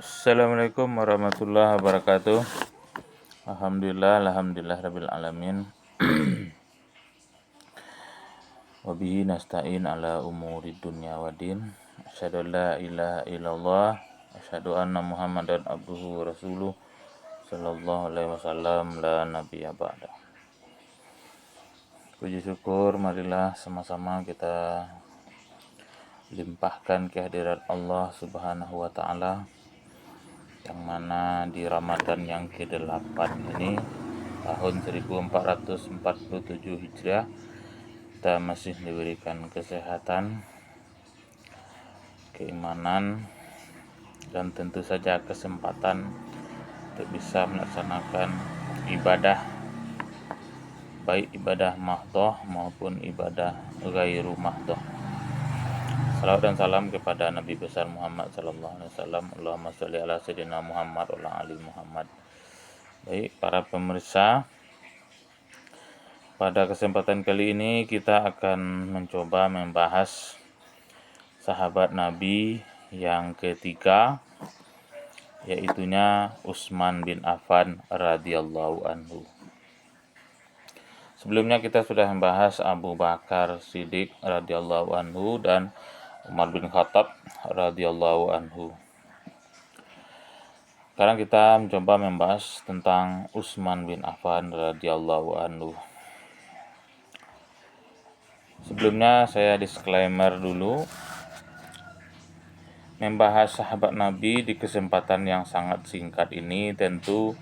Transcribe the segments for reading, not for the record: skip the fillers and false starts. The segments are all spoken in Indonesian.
Assalamualaikum warahmatullahi wabarakatuh. Alhamdulillah rabbil alamin. Wa bihi nasta'in ala umuri dunya waddin. Asyhadu an la ilaha illallah, asyhadu anna Muhammadan abduhu wa rasuluh sallallahu alaihi wasallam la nabiyya ba'da. Puji syukur marilah sama-sama kita limpahkan kehadirat Allah Subhanahu wa taala, yang mana di Ramadan yang ke-8 ini tahun 1447 Hijriah kita masih diberikan kesehatan, keimanan, dan tentu saja kesempatan untuk bisa melaksanakan ibadah, baik ibadah mahdhah maupun ibadah ghairu mahdhah. Salawat dan salam kepada Nabi besar Muhammad sallallahu alaihi wasallam. Allahumma sholli ala sayyidina Muhammad wa ala ali Muhammad. Baik, para pemirsa, pada kesempatan kali ini kita akan mencoba membahas sahabat Nabi yang ketiga, yaitunya Utsman bin Affan radhiyallahu anhu. Sebelumnya kita sudah membahas Abu Bakar Siddiq radhiyallahu anhu dan Umar bin Khattab radhiyallahu anhu. Sekarang kita mencoba membahas tentang Utsman bin Affan radhiyallahu anhu. Sebelumnya saya disclaimer dulu. Membahas sahabat Nabi di kesempatan yang sangat singkat ini tentu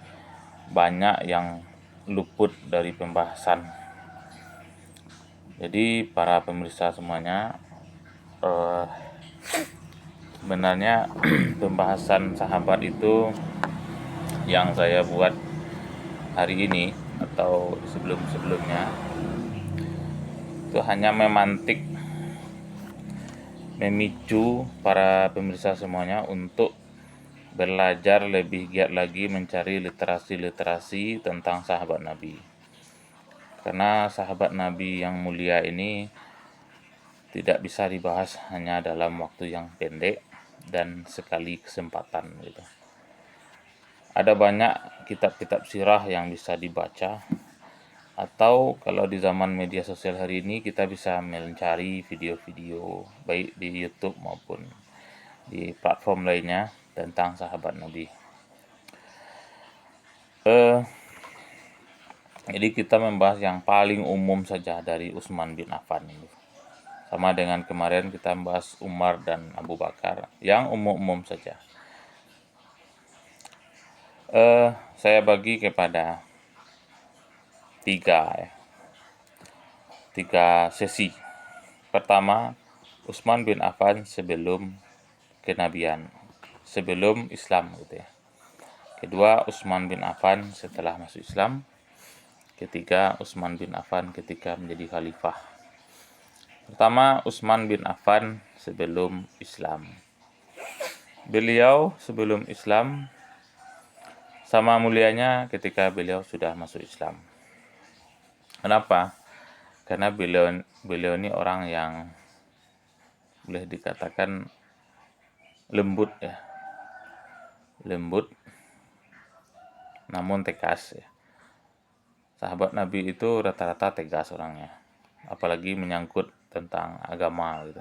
banyak yang luput dari pembahasan. Jadi para pemirsa semuanya, sebenarnya pembahasan sahabat itu yang saya buat hari ini atau sebelum-sebelumnya itu hanya memicu para pemirsa semuanya untuk belajar lebih giat lagi mencari literasi tentang sahabat Nabi. Karena sahabat Nabi yang mulia ini tidak bisa dibahas hanya dalam waktu yang pendek dan sekali kesempatan gitu. Ada banyak kitab-kitab sirah yang bisa dibaca, atau kalau di zaman media sosial hari ini kita bisa mencari video-video baik di YouTube maupun di platform lainnya tentang sahabat Nabi. Jadi kita membahas yang paling umum saja dari Utsman bin Affan ini. Sama dengan kemarin kita membahas Umar dan Abu Bakar, yang umum-umum saja. Saya bagi kepada tiga sesi. Pertama, Utsman bin Affan sebelum kenabian, sebelum Islam gitu ya. Kedua, Utsman bin Affan setelah masuk Islam. Ketiga, Utsman bin Affan ketika menjadi khalifah. Pertama, Utsman bin Affan sebelum Islam. Beliau sebelum Islam sama mulianya ketika beliau sudah masuk Islam. Kenapa? Karena beliau ini orang yang boleh dikatakan lembut ya. Lembut namun tegas ya. Sahabat Nabi itu rata-rata tegas orangnya, apalagi menyangkut tentang agama gitu.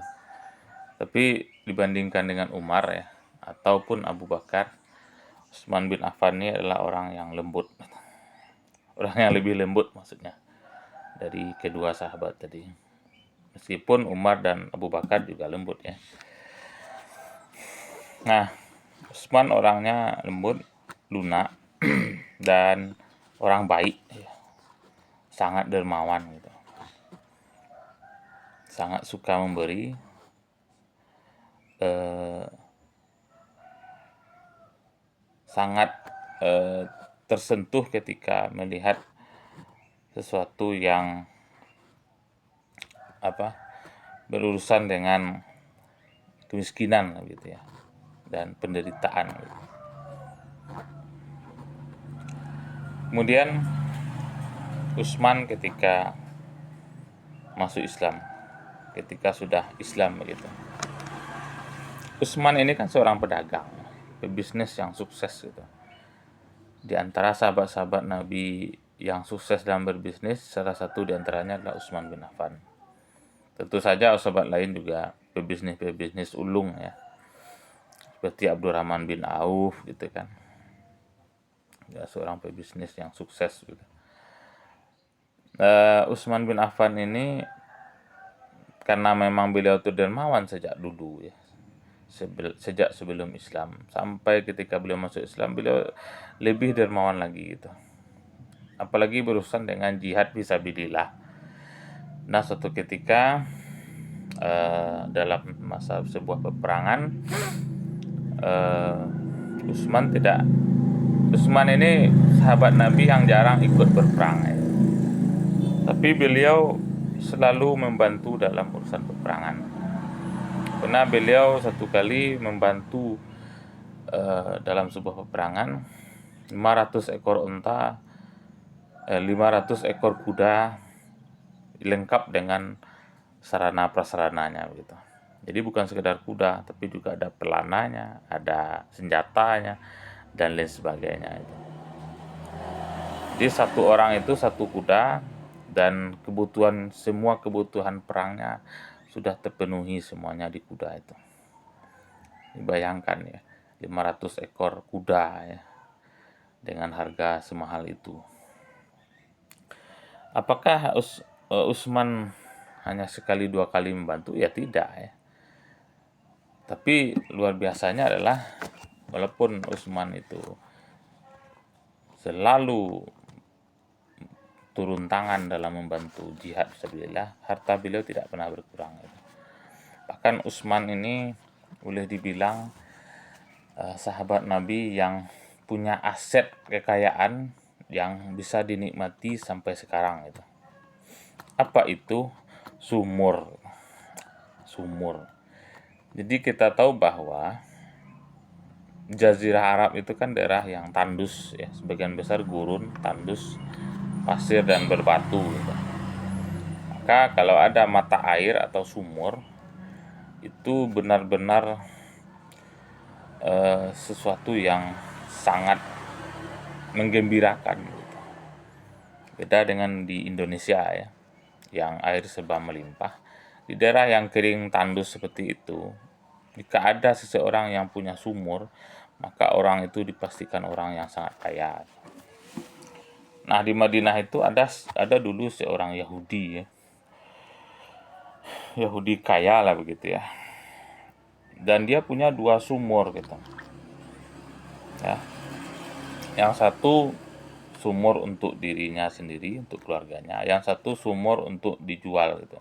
Tapi dibandingkan dengan Umar ya, ataupun Abu Bakar, Utsman bin Affan ini adalah orang yang lembut. Orang yang lebih lembut maksudnya dari kedua sahabat tadi. Meskipun Umar dan Abu Bakar juga lembut ya. Nah, Utsman orangnya lembut, lunak, dan orang baik ya. Sangat dermawan gitu. Sangat suka memberi, sangat tersentuh ketika melihat sesuatu yang berurusan dengan kemiskinan gitu ya, dan penderitaan gitu. Kemudian Utsman ketika masuk Islam, ketika sudah Islam begitu. Utsman ini kan seorang pedagang. pebisnis yang sukses gitu. Di antara sahabat-sahabat Nabi yang sukses dalam berbisnis, salah satu di antaranya adalah Utsman bin Affan. Tentu saja sahabat lain juga pebisnis ulung ya, seperti Abdurrahman bin Auf gitu kan, ya seorang pebisnis yang sukses gitu. Utsman bin Affan ini karena memang beliau itu dermawan sejak dulu ya, sejak sebelum Islam sampai ketika beliau masuk Islam, beliau lebih dermawan lagi gitu. Apalagi berurusan dengan jihad fisabilillah. Nah, suatu ketika dalam masa sebuah peperangan, Utsman ini sahabat Nabi yang jarang ikut berperang ya. Tapi beliau selalu membantu dalam urusan peperangan. Pernah beliau satu kali membantu dalam sebuah peperangan 500 ekor unta, 500 ekor kuda lengkap dengan sarana prasarananya gitu. Jadi bukan sekedar kuda, tapi juga ada pelananya, ada senjatanya, dan lain sebagainya. Jadi satu orang itu satu kuda, dan semua kebutuhan perangnya sudah terpenuhi semuanya di kuda itu. Bayangkan ya, 500 ekor kuda ya, dengan harga semahal itu. Apakah Utsman hanya sekali dua kali membantu? Ya tidak ya. Tapi luar biasanya adalah walaupun Utsman itu selalu turun tangan dalam membantu jihad fisabilillah, harta beliau tidak pernah berkurang. Bahkan Utsman ini boleh dibilang sahabat Nabi yang punya aset kekayaan yang bisa dinikmati sampai sekarang itu. Apa itu? Sumur. Jadi kita tahu bahwa Jazirah Arab itu kan daerah yang tandus ya, sebagian besar gurun, tandus, pasir dan berbatu gitu. Maka kalau ada mata air atau sumur, itu benar-benar sesuatu yang sangat menggembirakan gitu. Beda dengan di Indonesia ya, yang air serba melimpah. Di daerah yang kering tandus seperti itu, jika ada seseorang yang punya sumur, maka orang itu dipastikan orang yang sangat kaya. Nah, di Madinah itu ada dulu seorang Yahudi ya. Yahudi kaya lah begitu ya. Dan dia punya 2 sumur gitu. Ya. Yang satu sumur untuk dirinya sendiri, untuk keluarganya. Yang satu sumur untuk dijual gitu.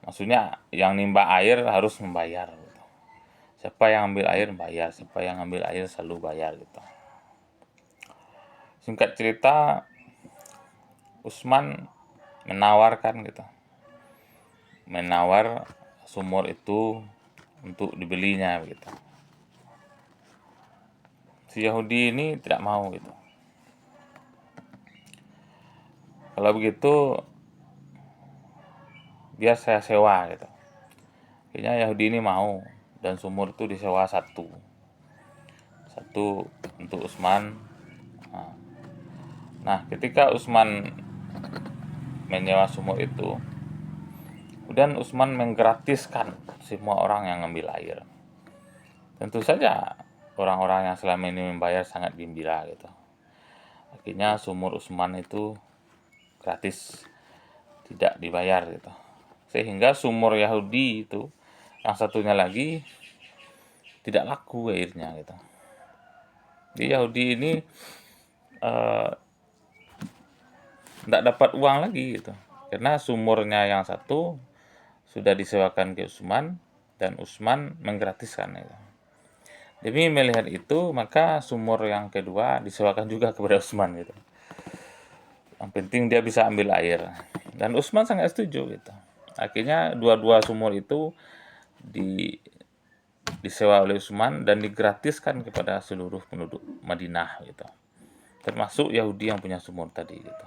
Maksudnya yang nimba air harus membayar gitu. Siapa yang ambil air bayar, siapa yang ambil air selalu bayar gitu. Singkat cerita, Utsman menawarkan gitu. Menawar sumur itu untuk dibelinya gitu. Si Yahudi ini tidak mau gitu. Kalau begitu biar saya sewa gitu. Akhirnya Yahudi ini mau, dan sumur itu disewa satu untuk Utsman. Nah, ketika Utsman menyewa sumur itu, kemudian Utsman menggratiskan semua orang yang ngambil air. Tentu saja orang-orang yang selama ini membayar sangat gembira gitu. Akhirnya sumur Utsman itu gratis, tidak dibayar gitu. Sehingga sumur Yahudi itu yang satunya lagi tidak laku airnya gitu. Jadi Yahudi ini tidak dapat uang lagi gitu, karena sumurnya yang satu sudah disewakan ke Utsman dan Utsman menggratiskan itu. Demi melihat itu, maka sumur yang kedua disewakan juga kepada Utsman gitu. Yang penting dia bisa ambil air, dan Utsman sangat setuju gitu. Akhirnya dua-dua sumur itu disewa oleh Utsman dan digratiskan kepada seluruh penduduk Madinah gitu, termasuk Yahudi yang punya sumur tadi gitu.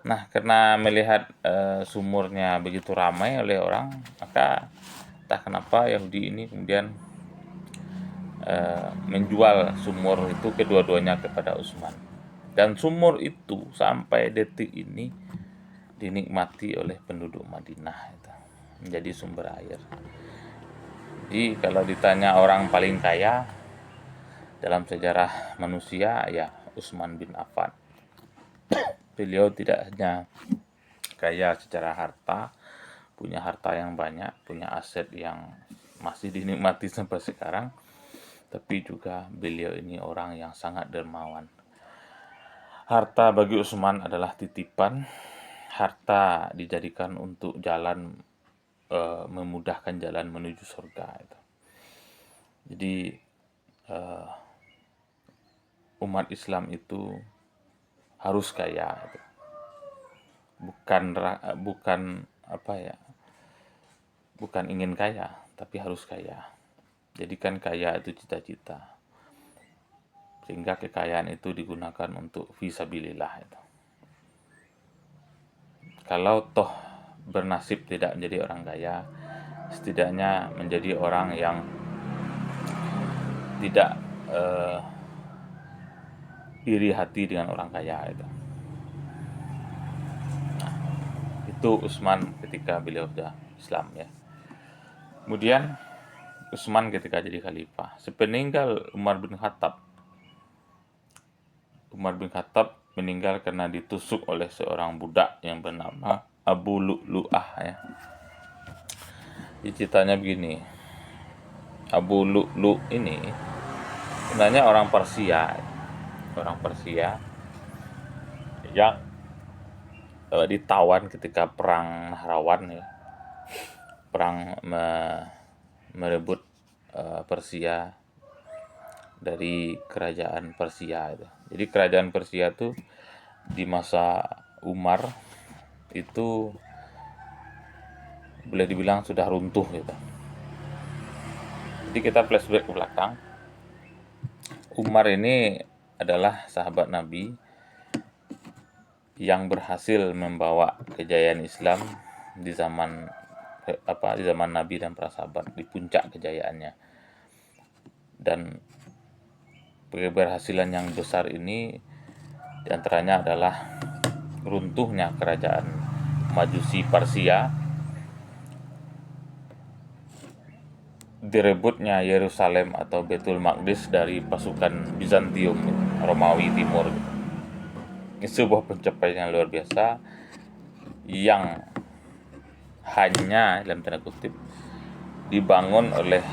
Nah, karena melihat sumurnya begitu ramai oleh orang, maka entah kenapa Yahudi ini kemudian menjual sumur itu kedua-duanya kepada Utsman. Dan sumur itu sampai detik ini dinikmati oleh penduduk Madinah itu, menjadi sumber air. Jadi kalau ditanya orang paling kaya dalam sejarah manusia, ya Utsman bin Affan. Beliau tidak hanya kaya secara harta, punya harta yang banyak, punya aset yang masih dinikmati sampai sekarang, tapi juga beliau ini orang yang sangat dermawan. Harta bagi Utsman adalah titipan. Harta dijadikan untuk jalan, memudahkan jalan menuju surga itu. Jadi umat Islam itu harus kaya gitu. Bukan ingin kaya, tapi harus kaya. Jadikan kaya itu cita-cita, sehingga kekayaan itu digunakan untuk fisabilillah itu. Kalau toh bernasib tidak menjadi orang kaya, setidaknya menjadi orang yang tidak iri hati dengan orang kaya itu. Nah, itu Utsman ketika beliau sudah Islam ya. Kemudian Utsman ketika jadi khalifah, sepeninggal Umar bin Khattab meninggal karena ditusuk oleh seorang budak yang bernama Abu Lu'lu'ah ya. Ceritanya begini, Abu Lu'lu' ini sebenarnya orang Persia yang ditawan ketika perang Nahrawan ya, perang merebut Persia dari kerajaan Persia itu. Jadi kerajaan Persia itu di masa Umar itu boleh dibilang sudah runtuh gitu. Jadi kita flashback ke belakang. Umar ini adalah sahabat Nabi yang berhasil membawa kejayaan Islam di zaman Nabi dan para sahabat, di puncak kejayaannya. Dan keberhasilan yang besar ini diantaranya adalah runtuhnya kerajaan Majusi Persia, direbutnya Yerusalem atau Baitul Maqdis dari pasukan Bizantium, Romawi Timur. Ini sebuah pencapaian yang luar biasa yang hanya dalam tanda kutip dibangun oleh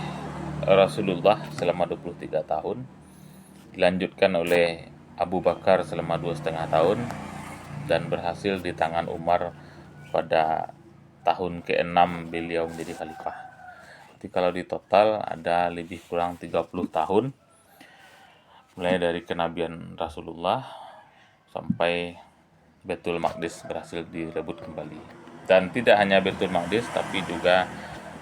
Rasulullah selama 23 tahun, dilanjutkan oleh Abu Bakar selama 2,5 tahun, dan berhasil di tangan Umar pada tahun ke-6 beliau menjadi khalifah. Jadi kalau di total ada lebih kurang 30 tahun, mulai dari kenabian Rasulullah sampai Baitul Maqdis berhasil direbut kembali. Dan tidak hanya Baitul Maqdis, tapi juga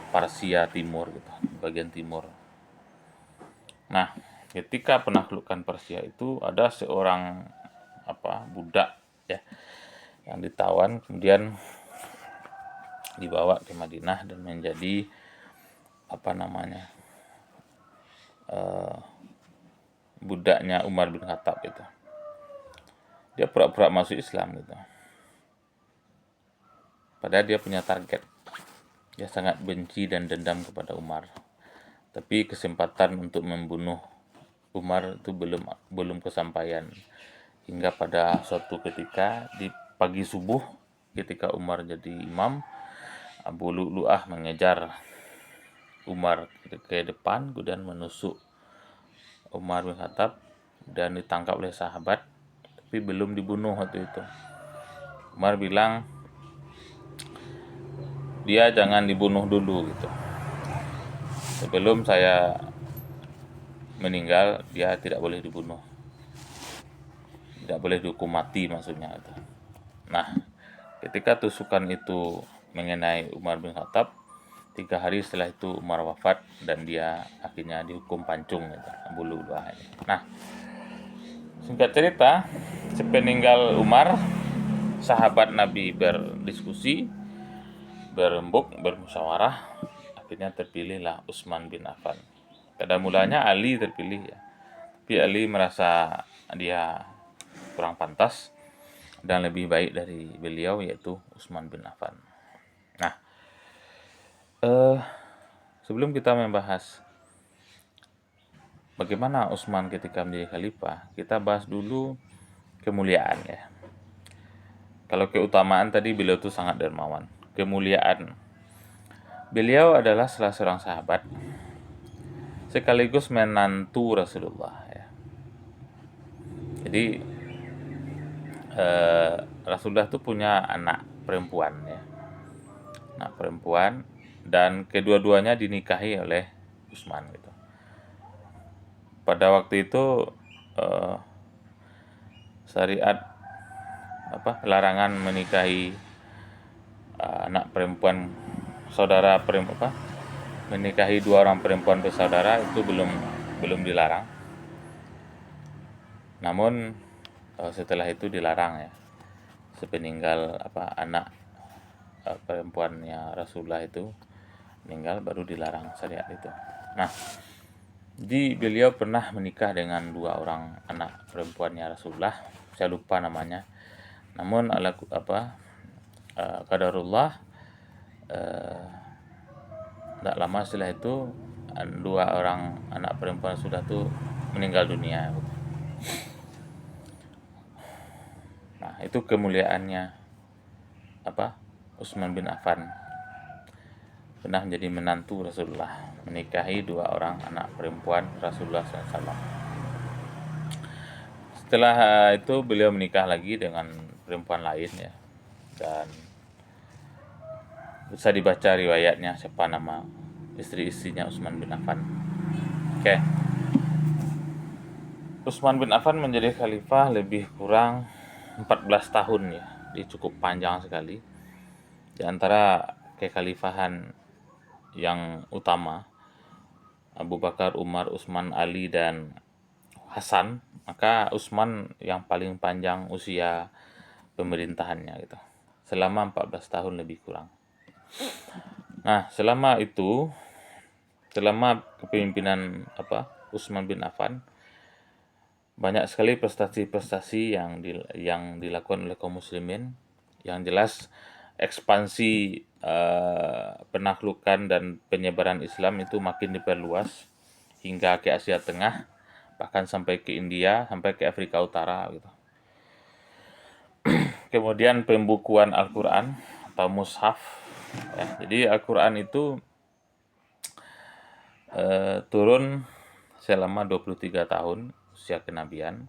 Persia Timur gitu, bagian timur. Nah, ketika penaklukan Persia itu ada seorang budak ya yang ditawan, kemudian dibawa ke Madinah dan menjadi budaknya Umar bin Khattab itu. Dia pura-pura masuk Islam gitu. Padahal dia punya target. Dia sangat benci dan dendam kepada Umar. Tapi kesempatan untuk membunuh Umar itu belum kesampaian. Hingga pada suatu ketika di pagi subuh ketika Umar jadi imam, Abu Lu'lu'ah mengejar Umar ke depan kemudian menusuk Umar bin Khattab dan ditangkap oleh sahabat, tapi belum dibunuh waktu itu. Umar bilang dia jangan dibunuh dulu gitu. Sebelum saya meninggal dia tidak boleh dibunuh. Tidak boleh dihukum mati maksudnya itu. Nah, ketika tusukan itu mengenai Umar bin Khattab, 3 hari setelah itu Umar wafat dan dia akhirnya dihukum pancung gitu, Abu Lu'lu'ah ini. Nah, singkat cerita, sepeninggal Umar, sahabat Nabi berdiskusi, berembuk, bermusyawarah, akhirnya terpilihlah Utsman bin Affan Pada mulanya Ali terpilih ya, tapi Ali merasa dia kurang pantas dan lebih baik dari beliau, yaitu Utsman bin Affan. Nah, sebelum kita membahas bagaimana Utsman ketika menjadi khalifah, kita bahas dulu kemuliaan ya. Kalau keutamaan tadi, beliau itu sangat dermawan. Kemuliaan, beliau adalah salah seorang sahabat sekaligus menantu Rasulullah ya. Jadi Rasulullah itu punya anak perempuan ya, anak perempuan, dan kedua-duanya dinikahi oleh Utsman gitu. Pada waktu itu syariat larangan menikahi anak perempuan saudara menikahi dua orang perempuan bersaudara itu belum dilarang. Namun setelah itu dilarang ya. Sepeninggal anak perempuannya Rasulullah itu meninggal, baru dilarang syariat itu. Nah, beliau pernah menikah dengan dua orang anak perempuannya Rasulullah, saya lupa namanya. Namun qadarullah, tidak lama setelah itu dua orang anak perempuan sudah tuh meninggal dunia. Nah, itu kemuliaannya Utsman bin Affan, pernah menjadi menantu Rasulullah, menikahi dua orang anak perempuan Rasulullah SAW. Setelah itu beliau menikah lagi dengan perempuan lain ya, dan bisa dibaca riwayatnya siapa nama istri-istrinya Utsman bin Affan. Oke. Utsman bin Affan menjadi khalifah lebih kurang 14 tahun ya. Dia cukup panjang sekali. Di antara kekhalifahan yang utama, Abu Bakar, Umar, Utsman, Ali, dan Hasan, maka Utsman yang paling panjang usia pemerintahannya gitu. Selama 14 tahun lebih kurang. Nah, selama kepemimpinan Utsman bin Affan, banyak sekali prestasi-prestasi yang dilakukan oleh kaum muslimin. Yang jelas ekspansi penaklukan dan penyebaran Islam itu makin diperluas hingga ke Asia Tengah, bahkan sampai ke India, sampai ke Afrika Utara gitu. Kemudian pembukuan Al-Quran atau mushaf ya. Jadi Al-Quran itu turun selama 23 tahun usia kenabian,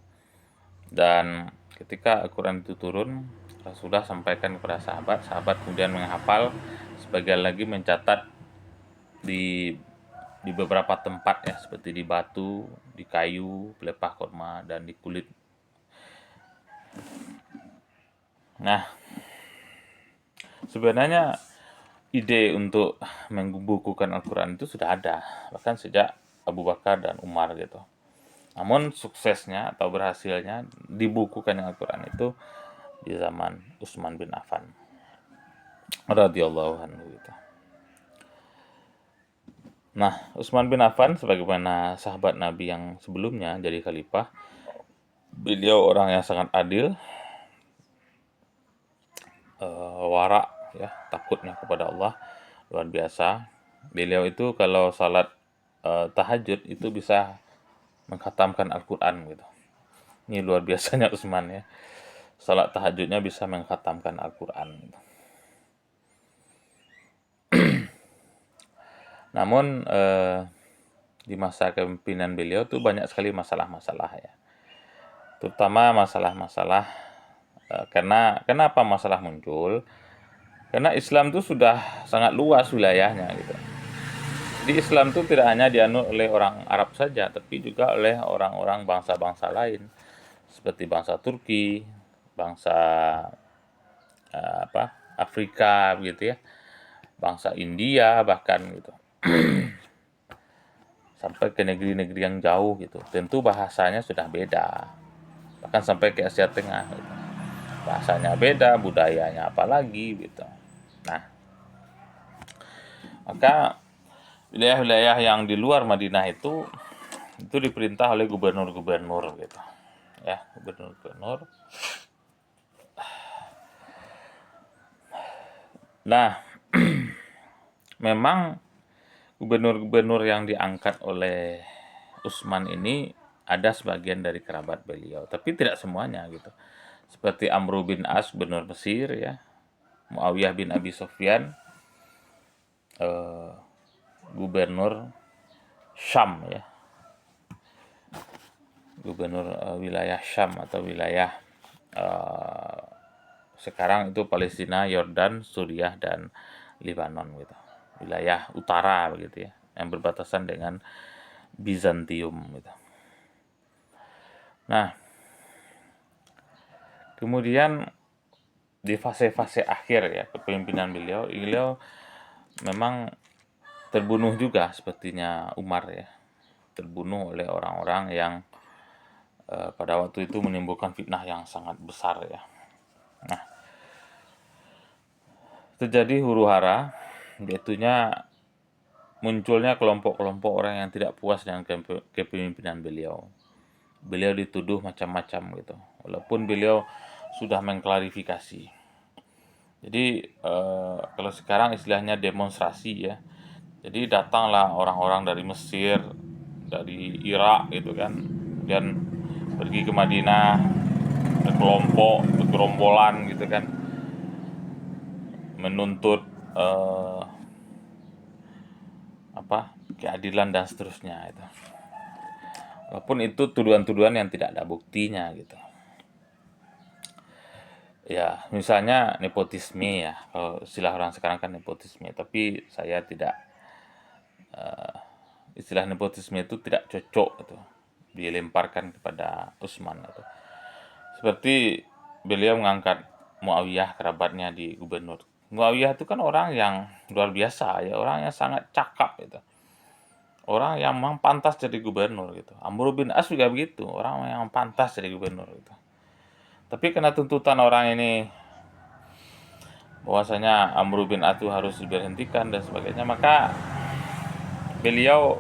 dan ketika Al-Quran itu turun, Rasulullah sampaikan kepada sahabat kemudian menghafal, sebagian lagi mencatat di beberapa tempat ya, seperti di batu, di kayu, pelepah korma, dan di kulit. Nah, sebenarnya ide untuk membukukan Al-Quran itu sudah ada, bahkan sejak Abu Bakar dan Umar gitu. Namun suksesnya atau berhasilnya dibukukan Al-Quran itu di zaman Utsman bin Affan radhiyallahu anhu gitu. Nah, Utsman bin Affan sebagaimana sahabat Nabi yang sebelumnya jadi khalifah, beliau orang yang sangat adil, wara ya, takutnya kepada Allah luar biasa. Beliau itu kalau salat tahajud itu bisa mengkhatamkan Al-Quran gitu. Ini luar biasanya Utsman ya. Salat tahajudnya bisa mengkhatamkan Al-Quran gitu. Namun di masa kepemimpinan beliau tuh banyak sekali masalah-masalah ya. Terutama masalah-masalah kenapa masalah muncul? Karena Islam itu sudah sangat luas wilayahnya gitu. Di Islam itu tidak hanya dianut oleh orang Arab saja, tapi juga oleh orang-orang bangsa-bangsa lain seperti bangsa Turki, bangsa Afrika begitu ya, bangsa India bahkan gitu. Sampai ke negeri-negeri yang jauh gitu. Tentu bahasanya sudah beda. Bahkan sampai ke Asia Tengah gitu. Bahasanya beda, budayanya apalagi gitu. Nah, maka wilayah-wilayah yang di luar Madinah itu diperintah oleh gubernur-gubernur gitu. Ya, gubernur-gubernur. Nah, memang gubernur-gubernur yang diangkat oleh Utsman ini ada sebagian dari kerabat beliau, tapi tidak semuanya gitu. Seperti Amr bin As, gubernur Mesir ya, Muawiyah bin Abi Sufyan, eh, gubernur Syam ya, gubernur wilayah Syam atau wilayah eh, sekarang itu Palestina, Yordan, Suriah dan Lebanon gitu. Wilayah utara begitu ya, yang berbatasan dengan Bizantium gitu. Nah, kemudian di fase-fase akhir ya kepemimpinan beliau memang terbunuh juga sepertinya Umar ya. Terbunuh oleh orang-orang yang pada waktu itu menimbulkan fitnah yang sangat besar ya. Nah, terjadi huru-hara, yaitunya munculnya kelompok-kelompok orang yang tidak puas dengan kepemimpinan beliau. Beliau dituduh macam-macam gitu, walaupun beliau sudah mengklarifikasi. Jadi kalau sekarang istilahnya demonstrasi ya. Jadi datanglah orang-orang dari Mesir, dari Irak gitu kan, dan pergi ke Madinah, berkelompok, bergerombolan gitu kan, menuntut keadilan dan seterusnya itu. Walaupun itu tuduhan-tuduhan yang tidak ada buktinya gitu. Ya, misalnya nepotisme ya. Kalau istilah orang sekarang kan nepotisme, tapi saya tidak istilah nepotisme itu tidak cocok gitu. Dilemparkan kepada Utsman gitu. Seperti beliau mengangkat Muawiyah kerabatnya di gubernur. Muawiyah itu kan orang yang luar biasa ya, orang yang sangat cakap gitu. Orang yang memang pantas jadi gubernur gitu. Amr bin As juga begitu, orang yang pantas jadi gubernur gitu. Tapi karena tuntutan orang ini bahwasanya Amr bin As itu harus diberhentikan dan sebagainya, maka beliau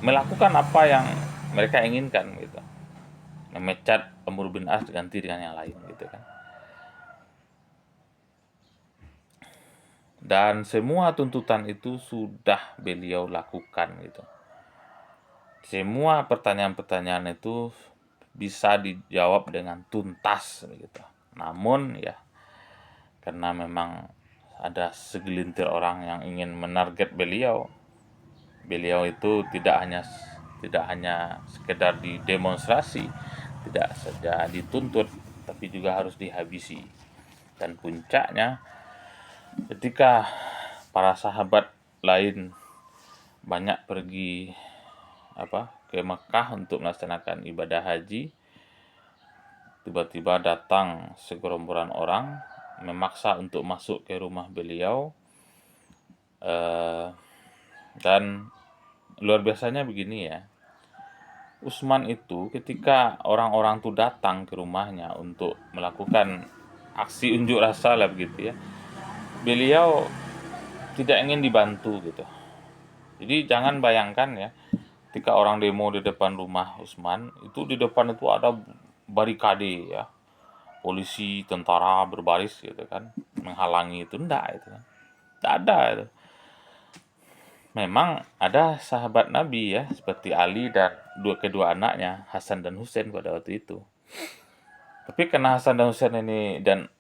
melakukan apa yang mereka inginkan gitu. Memecat Amr bin As diganti dengan yang lain gitu kan. Dan semua tuntutan itu sudah beliau lakukan gitu. Semua pertanyaan-pertanyaan itu bisa dijawab dengan tuntas begitu. Namun ya karena memang ada segelintir orang yang ingin menarget beliau. Beliau itu tidak hanya sekedar didemonstrasi, tidak saja dituntut, tapi juga harus dihabisi. Dan puncaknya ketika para sahabat lain banyak pergi ke Mekah untuk melaksanakan ibadah haji, tiba-tiba datang segerombolan orang memaksa untuk masuk ke rumah beliau, dan luar biasanya begini ya, Utsman itu ketika orang-orang itu datang ke rumahnya untuk melakukan aksi unjuk rasa lah begitu ya, beliau tidak ingin dibantu gitu. Jadi jangan bayangkan ya, ketika orang demo di depan rumah Utsman, itu di depan itu ada barikade ya, polisi, tentara berbaris gitu kan, menghalangi itu enggak itu kan. Enggak ada itu. Memang ada sahabat Nabi ya, seperti Ali dan kedua anaknya, Hasan dan Husain pada waktu itu. Tapi karena Hasan dan Husain ini dan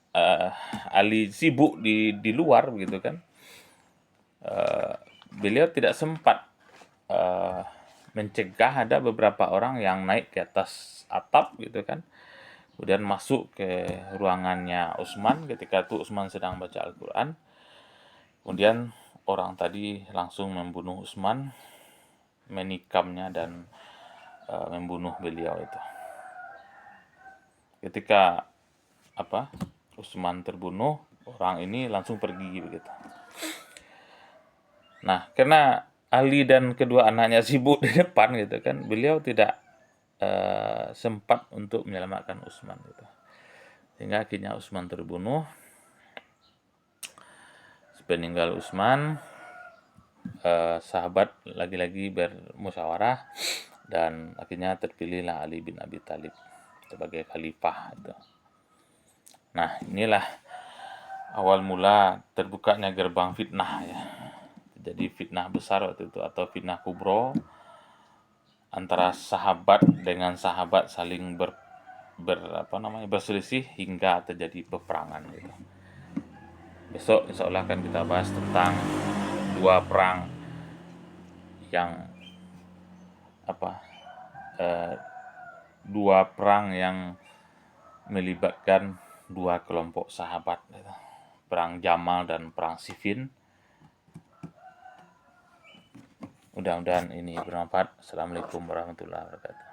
Ali sibuk di luar begitu kan, beliau tidak sempat mencegah ada beberapa orang yang naik ke atas atap gitu kan, kemudian masuk ke ruangannya Utsman ketika itu Utsman sedang baca Al-Quran. Kemudian orang tadi langsung membunuh Utsman, menikamnya dan membunuh beliau itu. Ketika Utsman terbunuh, orang ini langsung pergi begitu. Nah, karena Ali dan kedua anaknya sibuk di depan gitu kan, beliau tidak sempat untuk menyelamatkan Utsman gitu. Sehingga akhirnya Utsman terbunuh. Sepeninggal Utsman, sahabat lagi-lagi bermusyawarah dan akhirnya terpilihlah Ali bin Abi Thalib sebagai khalifah itu. Nah, inilah awal mula terbukanya gerbang fitnah ya. Jadi fitnah besar waktu itu atau fitnah kubro antara sahabat dengan sahabat saling berselisih hingga terjadi peperangan gitu. Besok insya Allah akan kita bahas tentang dua perang yang dua perang yang melibatkan dua kelompok sahabat gitu. Perang Jamal dan perang Siffin. Mudah-mudahan ini bermanfaat. Assalamualaikum warahmatullahi wabarakatuh.